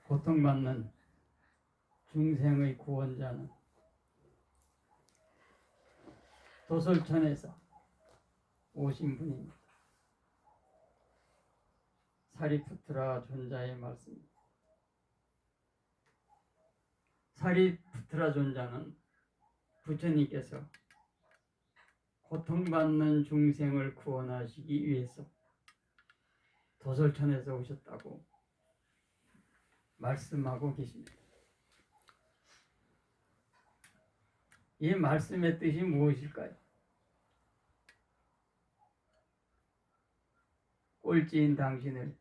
고통받는 중생의 구원자는 도솔천에서 오신 분입니다. 사리푸트라 존자의 말씀입니다. 사리푸트라 존자는 부처님께서 고통받는 중생을 구원하시기 위해서 도솔천에서 오셨다고 말씀하고 계십니다. 이 말씀의 뜻이 무엇일까요? 꼴찌인 당신을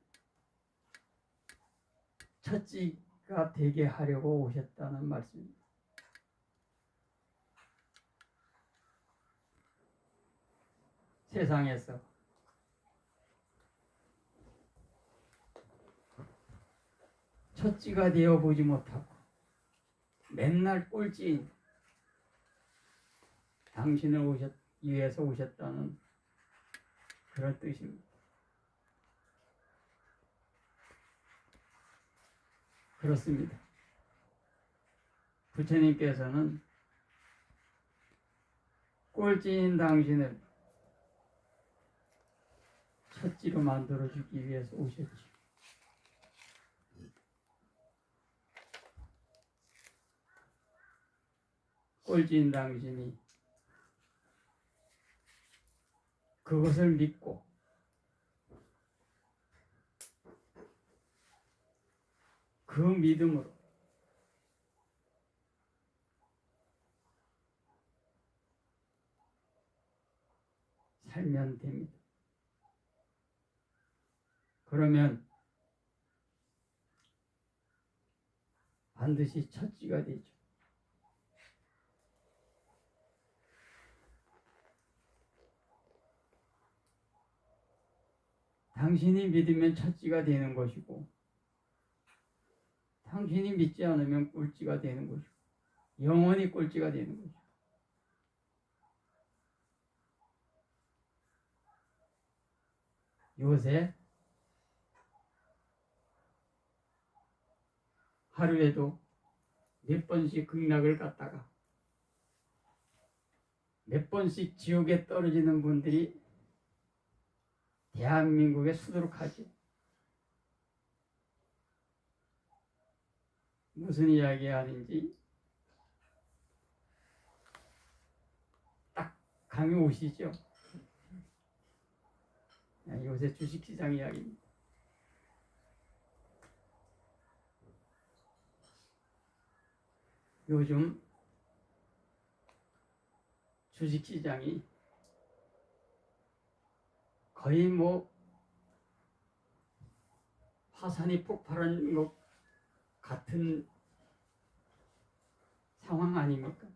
처지가 되게 하려고 오셨다는 말씀입니다. 세상에서 처지가 되어 보지 못하고 맨날 꼴찌인 당신을 위해서 오셨다는 그런 뜻입니다. 그렇습니다. 부처님께서는 꼴찌인 당신을 첫지로 만들어주기 위해서 오셨죠. 꼴찌인 당신이 그것을 믿고 그 믿음으로 살면 됩니다. 그러면 반드시 첫지가 되죠. 당신이 믿으면 첫지가 되는 것이고 당신이 믿지 않으면 꼴찌가 되는 것이고 영원히 꼴찌가 되는 것이고 요새 하루에도 몇 번씩 극락을 갔다가 몇 번씩 지옥에 떨어지는 분들이 대한민국에 수두룩하지. 무슨 이야기 하는지 딱 감이 오시죠? 요새 주식시장 이야기입니다. 요즘 주식시장이 거의 화산이 폭발한 것 같은 상황 아닙니까?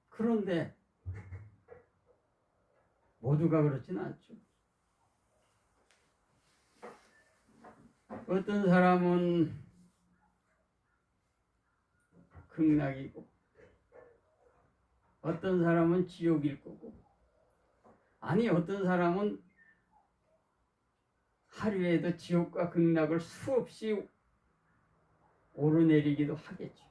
그런데 모두가 그렇지는 않죠. 어떤 사람은 극락이고 어떤 사람은 지옥일 거고 아니 어떤 사람은 하루에도 지옥과 극락을 수없이 오르내리기도 하겠죠.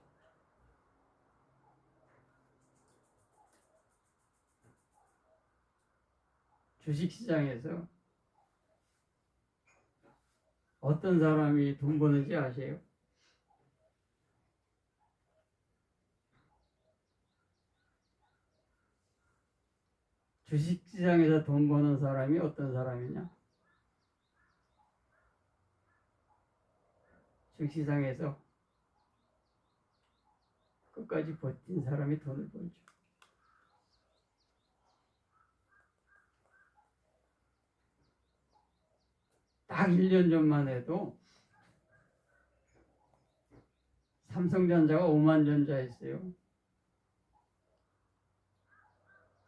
주식시장에서 어떤 사람이 돈 버는지 아세요? 주식시장에서 돈 버는 사람이 어떤 사람이냐? 주식시장에서 끝까지 버틴 사람이 돈을 벌죠. 딱 1년 전만 해도 삼성전자가 5만 전자였어요.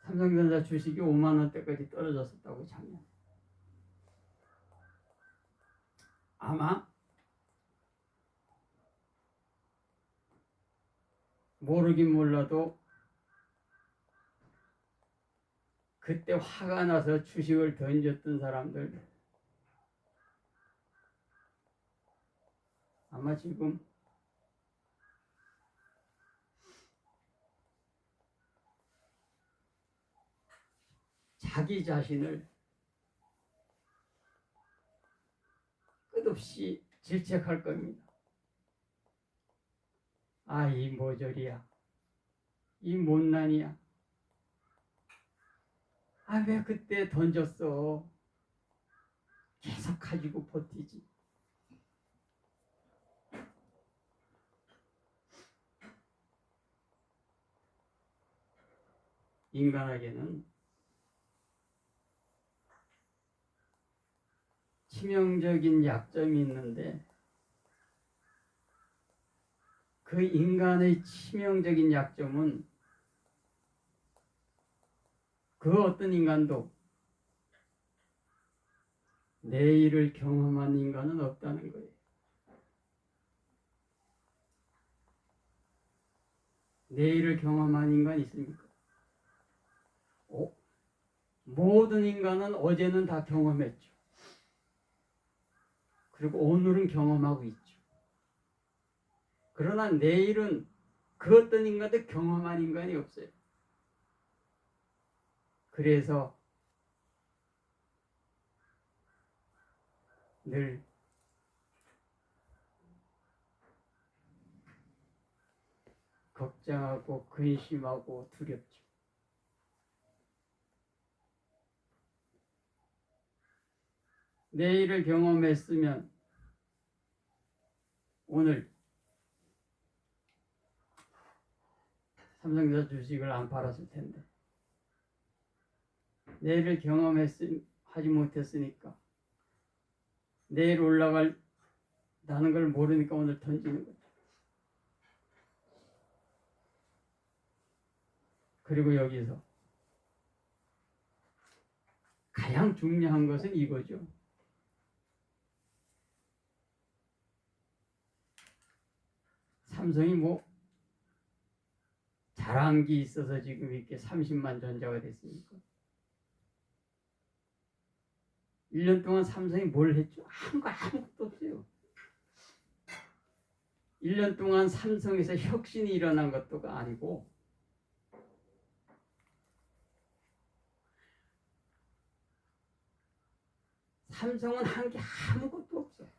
삼성전자 주식이 5만 원대까지 떨어졌었다고 작년. 아마 모르긴 몰라도 그때 화가 나서 주식을 던졌던 사람들 아마 지금 자기 자신을 끝없이 질책할 겁니다. 아, 이 모조리야. 이 못난이야. 아, 왜 그때 던졌어? 계속 가지고 버티지. 인간에게는 치명적인 약점이 있는데 그 인간의 치명적인 약점은 그 어떤 인간도 내일을 경험한 인간은 없다는 거예요. 내일을 경험한 인간이 있습니까? 모든 인간은 어제는 다 경험했죠. 그리고 오늘은 경험하고 있죠. 그러나 내일은 그 어떤 인간도 경험한 인간이 없어요. 그래서 늘 걱정하고 근심하고 두렵죠. 내일을 경험했으면 오늘 삼성전자 주식을 안 팔았을 텐데 내일을 하지 못했으니까 내일 올라갈 나는 걸 모르니까 오늘 던지는 거죠. 그리고 여기서 가장 중요한 것은 이거죠. 삼성이 뭐 잘한 게 있어서 지금 이렇게 30만 전자가 됐습니까? 1년 동안 삼성이 뭘 했죠? 아무것도 없어요. 1년 동안 삼성에서 혁신이 일어난 것도 아니고 삼성은 한 게 아무것도 없어.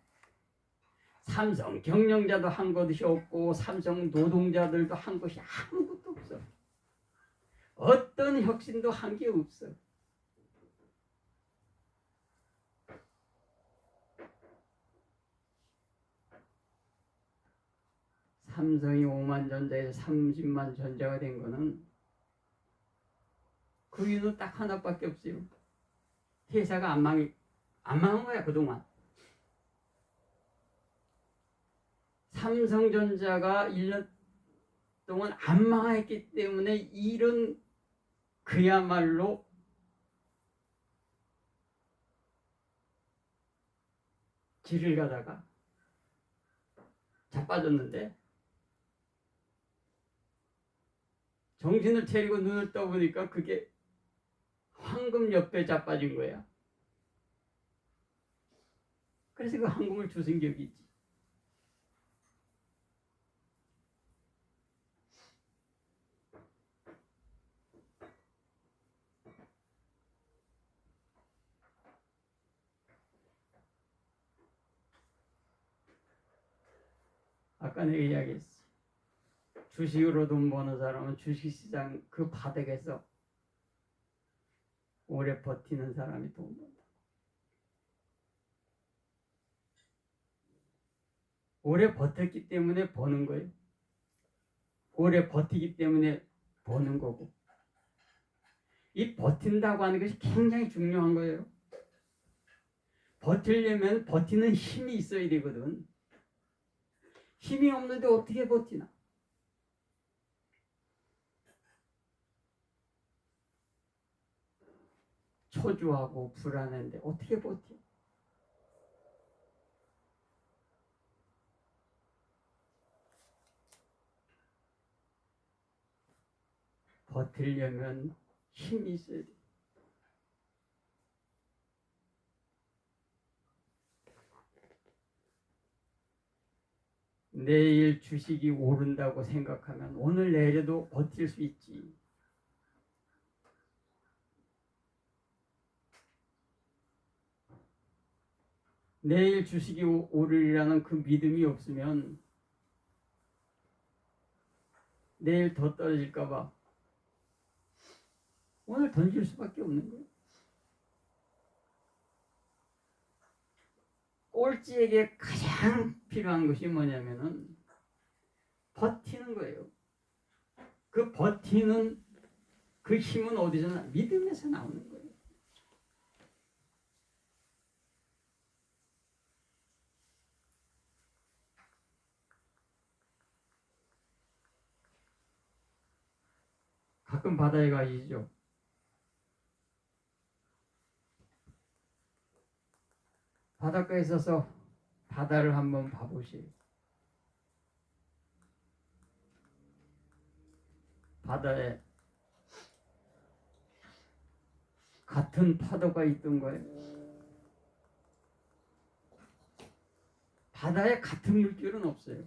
삼성 경영자도 한 것이 없고 삼성 노동자들도 한 것이 아무것도 없어. 어떤 혁신도 한 게 없어. 삼성이 5만 전자에서 30만 전자가 된 거는 그 이유는 딱 하나밖에 없어요. 회사가 안 망한 거야 그동안. 삼성전자가 1년 동안 안 망했기 때문에 이런 그야말로 길을 가다가 자빠졌는데 정신을 차리고 눈을 떠보니까 그게 황금 옆에 자빠진 거야. 그래서 그 황금을 주신 격이 있지. 아까 내가 이야기했어. 주식으로 돈 버는 사람은 주식시장 그 바닥에서 오래 버티는 사람이 돈 번다. 오래 버텼기 때문에 버는 거예요. 오래 버티기 때문에 버는 거고. 이 버틴다고 하는 것이 굉장히 중요한 거예요. 버티려면 버티는 힘이 있어야 되거든. 힘이 없는데 어떻게 버티나? 초조하고 불안한데 어떻게 버텨? 버티려면 힘이 있어야 돼. 내일 주식이 오른다고 생각하면 오늘 내일도 버틸 수 있지. 내일 주식이 오르리라는 그 믿음이 없으면 내일 더 떨어질까 봐 오늘 던질 수밖에 없는 거예요. 꼴찌에게 가장 필요한 것이 뭐냐면은 버티는 거예요. 그 버티는 그 힘은 어디서 나? 믿음에서 나오는 거예요. 가끔 바다에 가시죠. 바닷가에 있어서 바다를 한번 봐보세요. 바다에 같은 파도가 있던 거예요. 바다에 같은 물질은 없어요.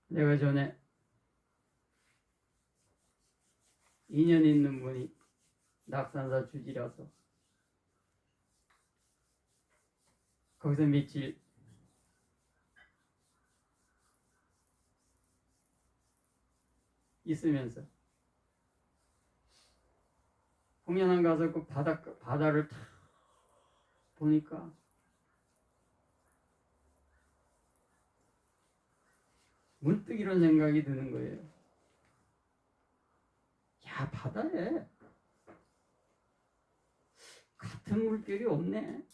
내가 전에 인연 있는 분이 낙산사 주지라서 거기서 며칠 있으면서 홍련항 가서 그 바다를 탁 보니까 문득 이런 생각이 드는 거예요. 야, 바다에 같은 물결이 없네.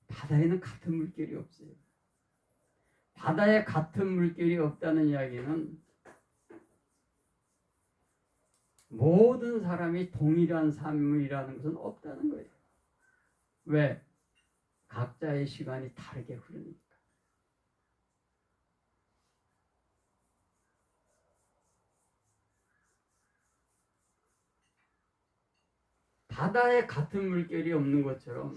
바다에는 같은 물결이 없어요. 바다에 같은 물결이 없다는 이야기는 모든 사람이 동일한 삶이라는 것은 없다는 거예요. 왜? 각자의 시간이 다르게 흐르니까. 바다에 같은 물결이 없는 것처럼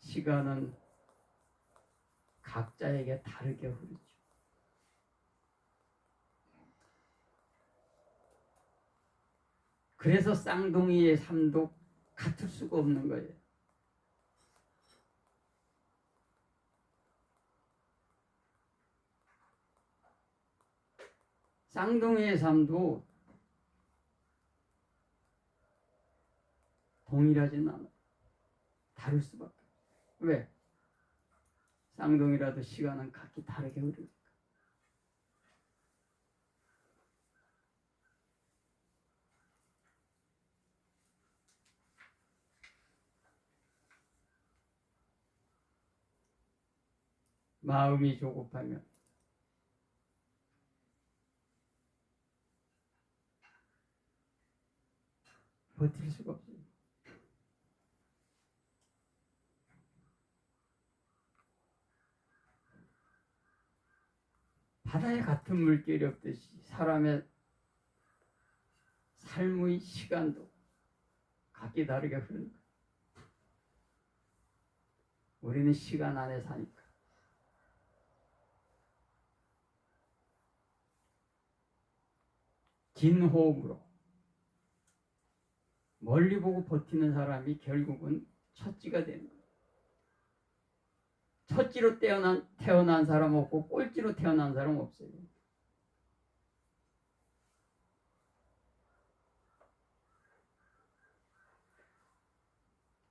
시간은 각자에게 다르게 흐르죠. 그래서 쌍둥이의 삶도 같을 수가 없는 거예요. 쌍둥이의 삶도 동일하지는 않아요. 다를 수밖에. 왜? 쌍둥이라도 시간은 각기 다르게 흐르니까. 마음이 조급하면 버틸 수가 없어요. 바다에 같은 물결이 없듯이 사람의 삶의 시간도 각기 다르게 흐르는 거예요. 우리는 시간 안에 사니까. 긴 호흡으로 멀리 보고 버티는 사람이 결국은 첫찌가 되는 거예요. 첫찌로 태어난 사람 없고 꼴찌로 태어난 사람 없어요.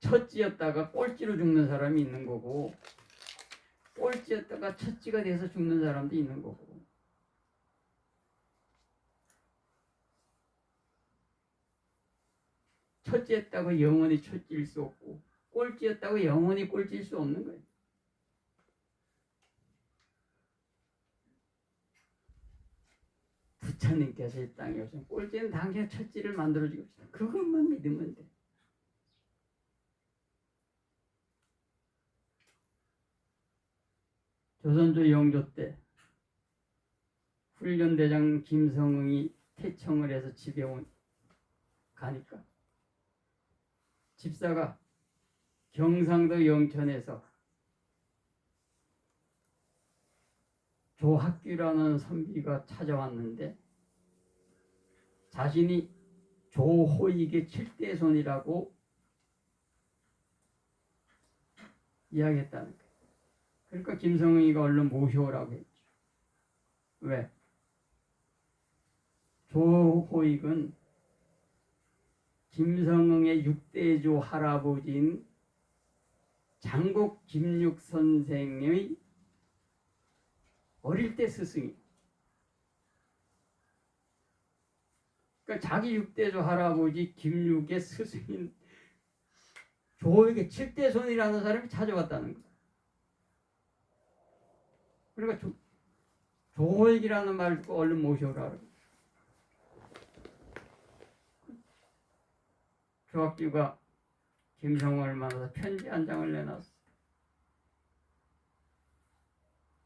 첫찌였다가 꼴찌로 죽는 사람이 있는 거고 꼴찌였다가 첫찌가 돼서 죽는 사람도 있는 거고. 첫째였다고 영원히 첫째일 수 없고 꼴찌였다고 영원히 꼴찌일 수 없는 거예요. 부처님께서 이 땅에 오신 꼴찌는 당장 첫째를 만들어주고 있어요. 그것만 믿으면 돼. 조선조 영조 때 훈련대장 김성응이 태청을 해서 집에 가니까 집사가 경상도 영천에서 조학규라는 선비가 찾아왔는데 자신이 조호익의 7대손이라고 이야기했다는 거예요. 그러니까 김성응이가 얼른 모셔오라고 했죠. 왜? 조호익은 김성응의 6대조 할아버지인 장곡 김육 선생의 어릴 때 스승이. 그러니까 자기 6대조 할아버지 김육의 스승인 조호익의 7대손이라는 사람이 찾아왔다는 거예요. 그러니까 조호익이라는 말을 듣고 얼른 모셔오라. 조학규가 김성응을 만나서 편지 한 장을 내놨어.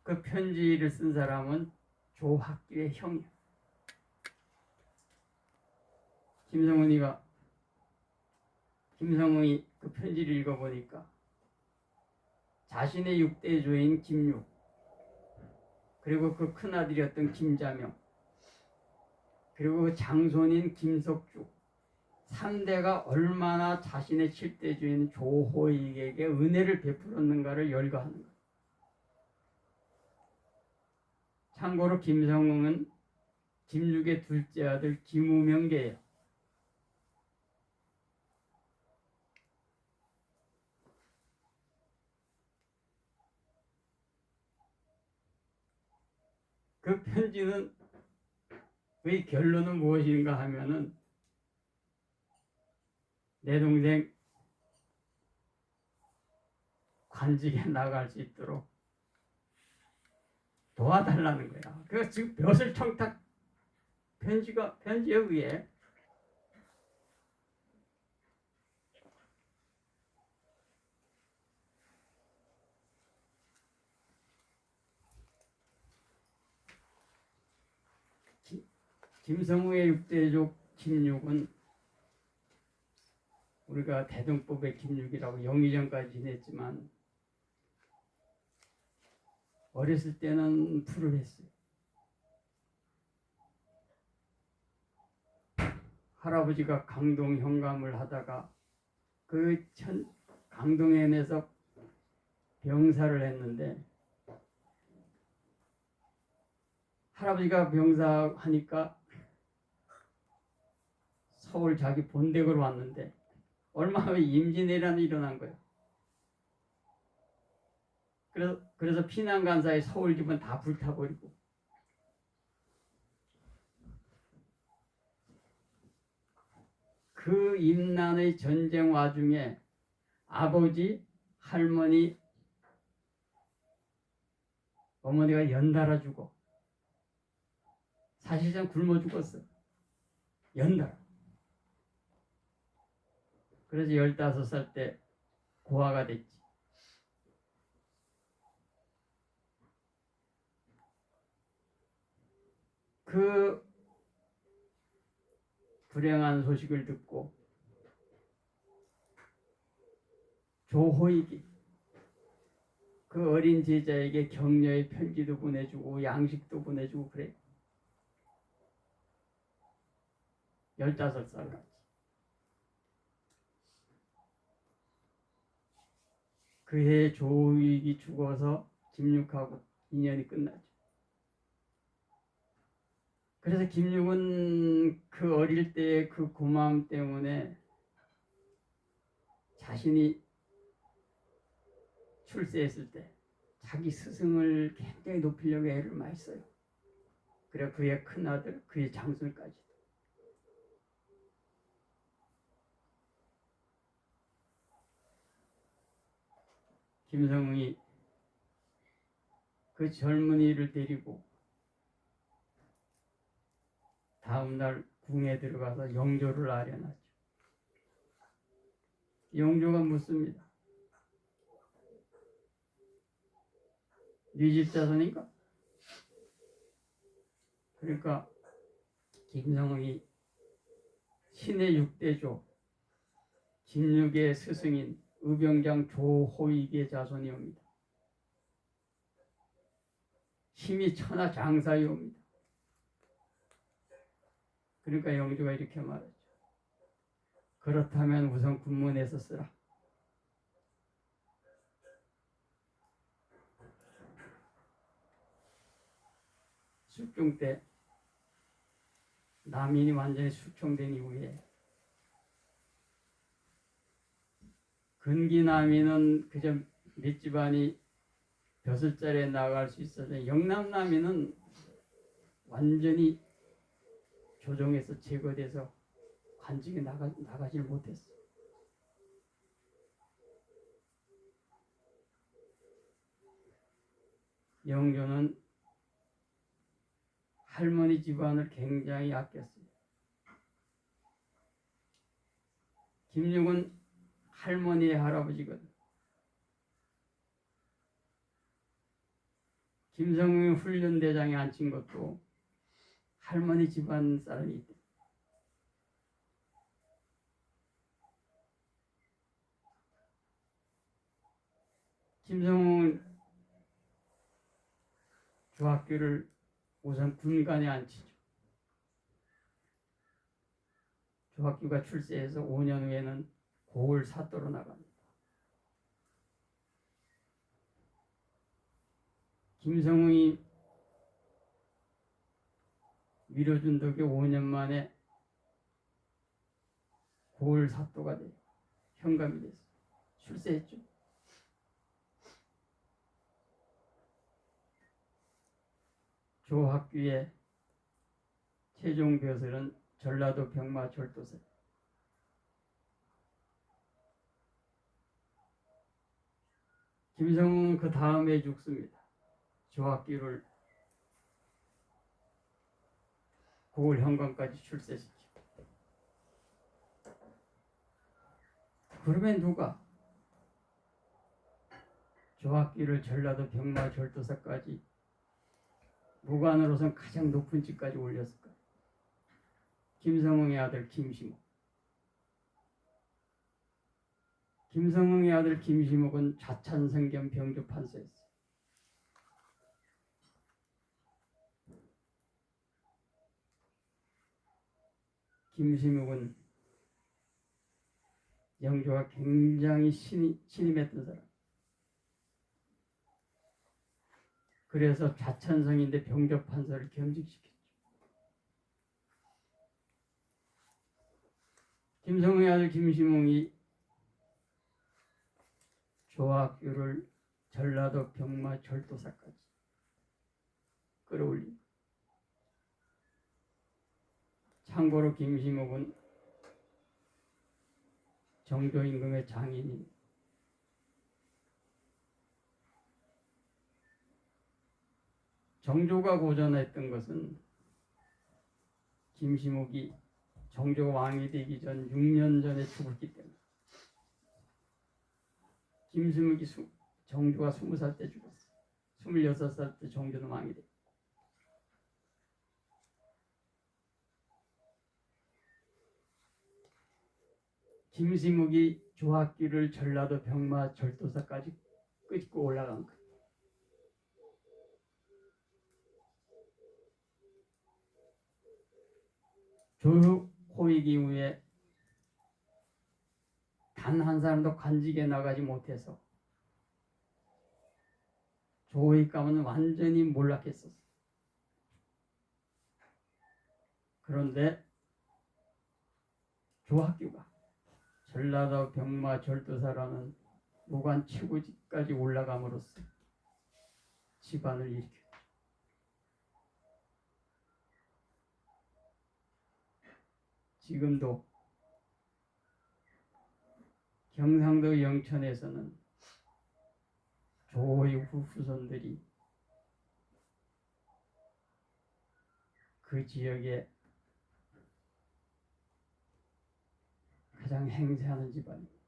그 편지를 쓴 사람은 조학규의 형이야. 김성응이 그 편지를 읽어보니까 자신의 6대조인 김육, 그리고 그 큰아들이었던 김자명, 그리고 그 장손인 김석주 3대가 얼마나 자신의 7대조인 조호익에게 은혜를 베풀었는가를 열거하는 거예요. 참고로 김성응은 김육의 둘째 아들 김우명계예요. 그 편지는 의 결론은 무엇인가 하면은 내 동생 관직에 나갈 수 있도록 도와달라는 거야. 그 지금 벼슬 청탁 편지에 의해 김성우의 6대조 김육은 우리가 대동법의 김육이라고 영의정까지 지냈지만 어렸을 때는 푸르했어요. 할아버지가 강동 현감을 하다가 강동현에서 병사를 했는데 할아버지가 병사하니까 서울 자기 본댁으로 왔는데 얼마 후에 임진왜란이 일어난 거예요. 그래서 피난간사의 서울 집은 다 불타버리고 그 임난의 전쟁 와중에 아버지, 할머니, 어머니가 연달아 죽어. 사실상 굶어 죽었어. 연달아. 그래서 15살 때 고아가 됐지. 그 불행한 소식을 듣고 조호익이 그 어린 제자에게 격려의 편지도 보내주고 양식도 보내주고 그래. 15살까지. 그해 조호익이 죽어서 김육하고 인연이 끝나죠. 그래서 김육은 그 어릴 때의 그 고마움 때문에 자신이 출세했을 때 자기 스승을 굉장히 높이려고 애를 많이 써요. 그래 그의 큰아들, 그의 장손까지. 김성응이 그 젊은이를 데리고 다음날 궁에 들어가서 영조를 아련하죠. 영조가 묻습니다. 네 집 자손인가? 그러니까 김성웅이 신의 6대조 진육의 스승인 의병장 조호익의 자손이옵니다. 힘이 천하 장사이옵니다. 그러니까 영주가 이렇게 말하죠. 그렇다면 우선 군문에서 쓰라. 숙종 때 남인이 완전히 숙청된 이후에 근기 남인은 그저 몇 집안이 벼슬자리에 나갈 수 있어서 영남 남인은 완전히 조정에서 제거돼서 관직에 나가질 못했어. 영조는 할머니 집안을 굉장히 아꼈어요. 김육은 할머니의 할아버지거든. 김성웅이 훈련대장에 앉힌 것도 할머니 집안 사람이 있대. 김성웅은 조학규를 우선 군관에 앉히죠. 조학규가 출세해서 5년 후에는 고을 사도로 나갑니다. 김성웅이 밀어준 덕에 5년 만에 고을 사도가 돼요. 현감이 됐어요. 출세했죠. 조학규의 최종 벼슬은 전라도 병마 절도사. 김성웅은 그 다음에 죽습니다. 조학규를 고을 현관까지 출세시키고. 그러면 누가 조학규를 전라도 병마 절도사까지 무관으로선 가장 높은 직까지 올렸을까요? 김성웅의 아들 김시목. 김성웅의 아들 김시목은 좌찬성 겸 병조 판서였어요. 김시목은 영조가 굉장히 신임했던 사람. 그래서 좌찬성인데 병조 판서를 겸직시켰죠. 김성웅의 아들 김시목이 조학규를 전라도 병마 절도사까지 끌어올린. 참고로 김시목은 정조 임금의 장인입니다. 정조가 고전했던 것은 김시목이 정조가 왕이 되기 전 6년 전에 죽었기 때문에. 김시목이 정조가 20살 때 죽었어. 26살 때 정조는 왕이 돼. 김시목이 조학규를 전라도 병마 절도사까지 끌고 올라간 거예요. 조호익 이후에 단 한 사람도 관직에 나가지 못해서 조호익 가문은 완전히 몰락했었어. 그런데 조학규가 전라도 병마 절도사라는 무관 최고직까지 올라감으로써 집안을 일으켰죠. 지금도 경상도 영천에서는 조호익 후손들이 그 지역에 가장 행세하는 집안입니다.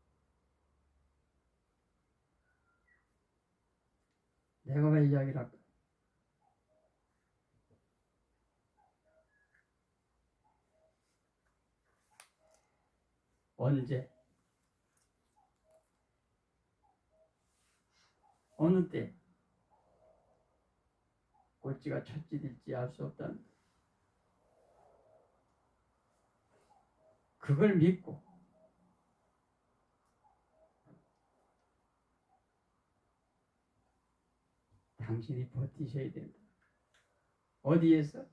내가 왜 이야기를 할까? 언제 어느 때 꼴찌가 첫째 될지 알 수 없다는 것. 그걸 믿고 당신이 버티셔야 된다. 어디에서?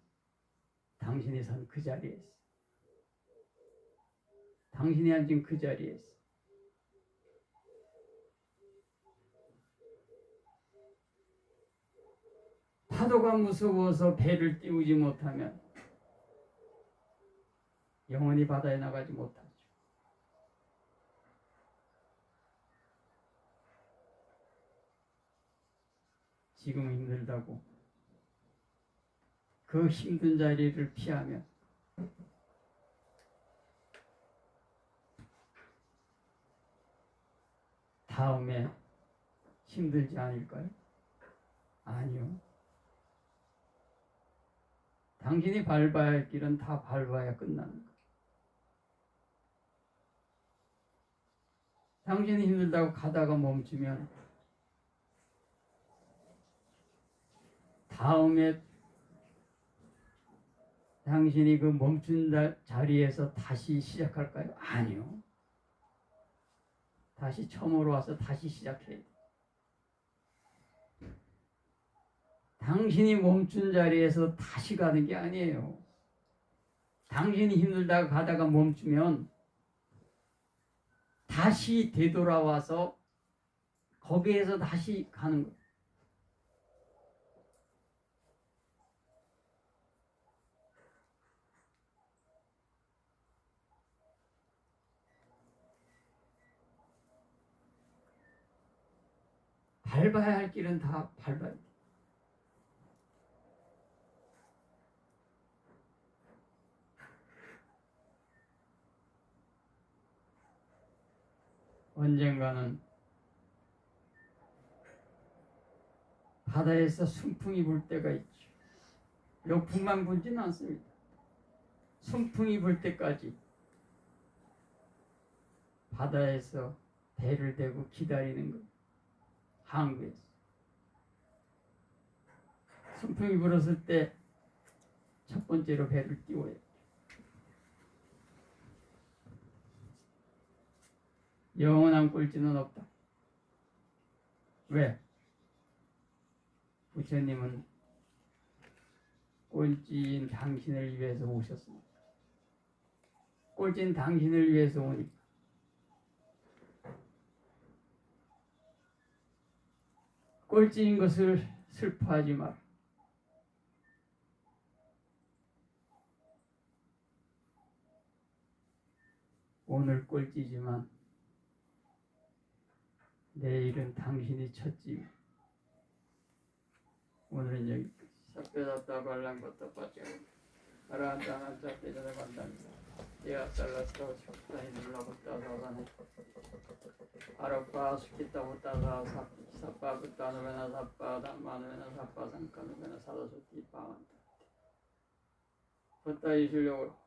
당신이 선 그 자리에서. 당신이 앉은 그 자리에서. 파도가 무서워서 배를 띄우지 못하면 영원히 바다에 나가지 못하죠. 지금 힘들다고 그 힘든 자리를 피하면 다음에 힘들지 않을까요? 아니요. 당신이 밟아야 할 길은 다 밟아야 끝나는 거예요. 당신이 힘들다고 가다가 멈추면 다음에 당신이 그 멈춘 자리에서 다시 시작할까요? 아니요. 다시 처음으로 와서 다시 시작해야 돼. 당신이 멈춘 자리에서 다시 가는 게 아니에요. 당신이 힘들다가 가다가 멈추면 다시 되돌아와서 거기에서 다시 가는 거예요. 밟아야 할 길은 다 밟아야 돼. 언젠가는 바다에서 순풍이 불 때가 있죠. 역풍만 불지는 않습니다. 순풍이 불 때까지 바다에서 배를 대고 기다리는 거예요. 항구에서. 순풍이 불었을 때 첫 번째로 배를 띄워야 돼요. 영원한 꼴찌는 없다. 왜? 부처님은 꼴찌인 당신을 위해서 오셨습니다. 꼴찌인 당신을 위해서 오니까. 꼴찌인 것을 슬퍼하지 마라. 오늘 꼴찌지만 내일은 당신이 첫째. 오늘은 여기까지. 삭배잡다 관람부터 빠져. 아라한타한 짭대전에 간답니다. 디아살라스도 척다히 눌러붙다 사산해. 아로빠 스키타부터 사빠부터 누베나 사빠 담마누베나 사빠 상카누베나 사다수티 빠만다. 부터 이실력으로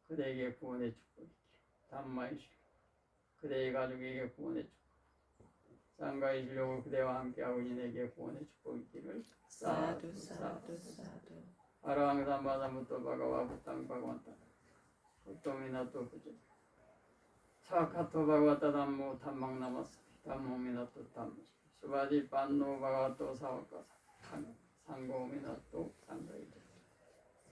그대에게 구원의 축복이기. 담마이실 그대의 가족에게 구원의 축복. 상가의 실력으로 그대와 함께하고 인에게 구원의 축복이 있기를. 사두 사두 사두. 아라항삼바담부터 바가와 부탕 바가완다. 부토미나토 부제. 차카토 바가와타 담모 탐망 남았어. 담모미나토 담모. 수바디 반노 바가와토 사와카사. 상고미나토 상가이자.